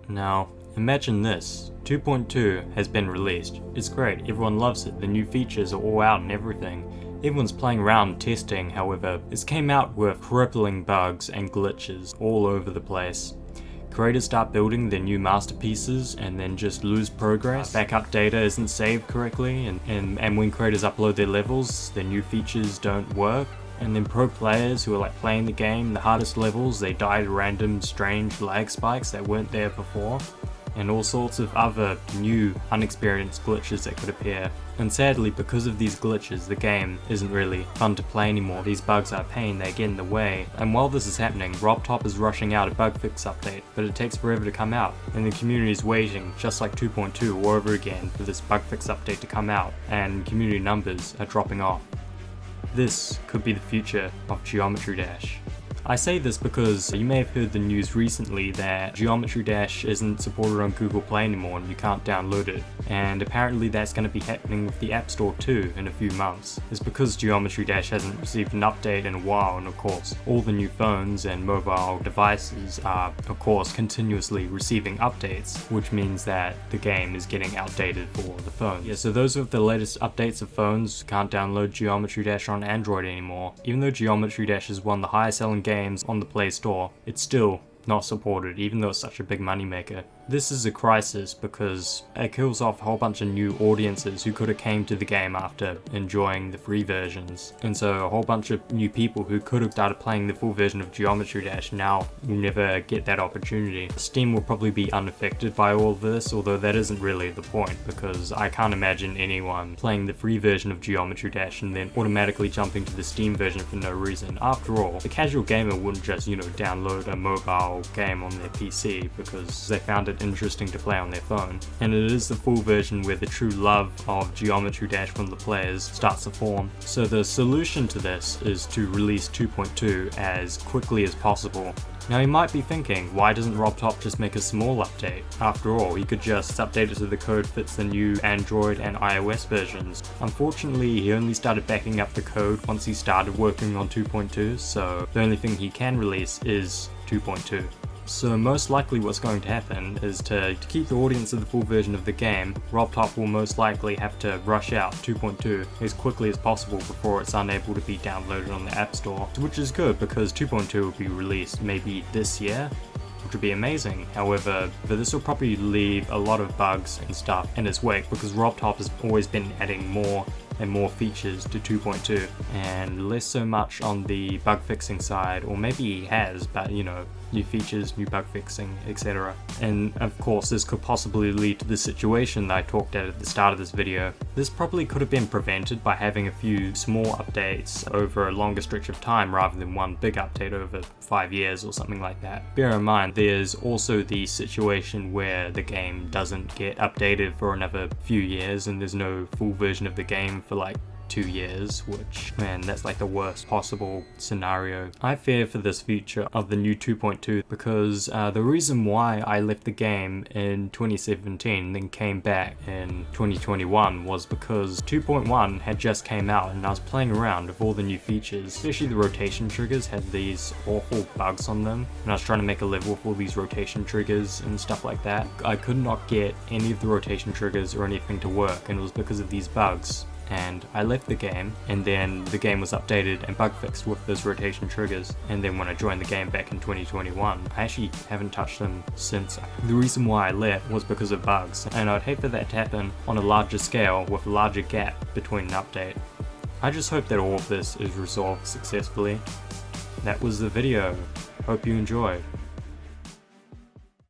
Now, imagine this. 2.2 has been released. It's great, everyone loves it, the new features are all out and everything. Everyone's playing around and testing, however, this came out with crippling bugs and glitches all over the place. Creators start building their new masterpieces and then just lose progress. Backup data isn't saved correctly, and when creators upload their levels, their new features don't work. And then pro players who are like playing the game, the hardest levels, they die to random strange lag spikes that weren't there before. And all sorts of other new unexperienced glitches that could appear. And sadly, because of these glitches, the game isn't really fun to play anymore. These bugs are a pain, they get in the way. And while this is happening, Robtop is rushing out a bug fix update, but it takes forever to come out. And the community is waiting, just like 2.2 all over again, for this bug fix update to come out, and community numbers are dropping off. This could be the future of Geometry Dash. I say this because you may have heard the news recently that Geometry Dash isn't supported on Google Play anymore and you can't download it. And apparently that's going to be happening with the App Store too in a few months. It's because Geometry Dash hasn't received an update in a while, and of course all the new phones and mobile devices are of course continuously receiving updates, which means that the game is getting outdated for the phone. Yeah, so those with the latest updates of phones can't download Geometry Dash on Android anymore. Even though Geometry Dash is one of the highest selling games on the Play Store, it's still not supported, even though it's such a big moneymaker. This is a crisis because it kills off a whole bunch of new audiences who could have came to the game after enjoying the free versions. And so a whole bunch of new people who could have started playing the full version of Geometry Dash now will never get that opportunity. Steam will probably be unaffected by all of this, although that isn't really the point, because I can't imagine anyone playing the free version of Geometry Dash and then automatically jumping to the Steam version for no reason. After all, the casual gamer wouldn't just, download a mobile game on their PC because they found it interesting to play on their phone. And it is the full version where the true love of Geometry Dash from the players starts to form. So the solution to this is to release 2.2 as quickly as possible. Now you might be thinking, why doesn't Robtop just make a small update? After all, he could just update it so the code fits the new Android and iOS versions. Unfortunately, he only started backing up the code once he started working on 2.2, so the only thing he can release is 2.2. So most likely what's going to happen is to keep the audience of the full version of the game, Robtop will most likely have to rush out 2.2 as quickly as possible before it's unable to be downloaded on the App Store, which is good because 2.2 will be released maybe this year, which would be amazing. However, this will probably leave a lot of bugs and stuff in its wake because Robtop has always been adding more and more features to 2.2 and less so much on the bug fixing side, or maybe he has, but new features, new bug fixing, etc. And of course this could possibly lead to the situation that I talked at the start of this video. This probably could have been prevented by having a few small updates over a longer stretch of time rather than one big update over 5 years or something like that. Bear in mind there's also the situation where the game doesn't get updated for another few years and there's no full version of the game for like 2 years, which, man, that's like the worst possible scenario. I fear for this future of the new 2.2 because the reason why I left the game in 2017 and then came back in 2021 was because 2.1 had just came out and I was playing around with all the new features, especially the rotation triggers had these awful bugs on them, and I was trying to make a level with all these rotation triggers and stuff like that. I could not get any of the rotation triggers or anything to work, and it was because of these bugs. And I left the game, and then the game was updated and bug fixed with those rotation triggers, and then when I joined the game back in 2021, I actually haven't touched them since. The reason why I left was because of bugs, and I'd hate for that to happen on a larger scale with a larger gap between an update. I just hope that all of this is resolved successfully. That was the video. Hope you enjoyed.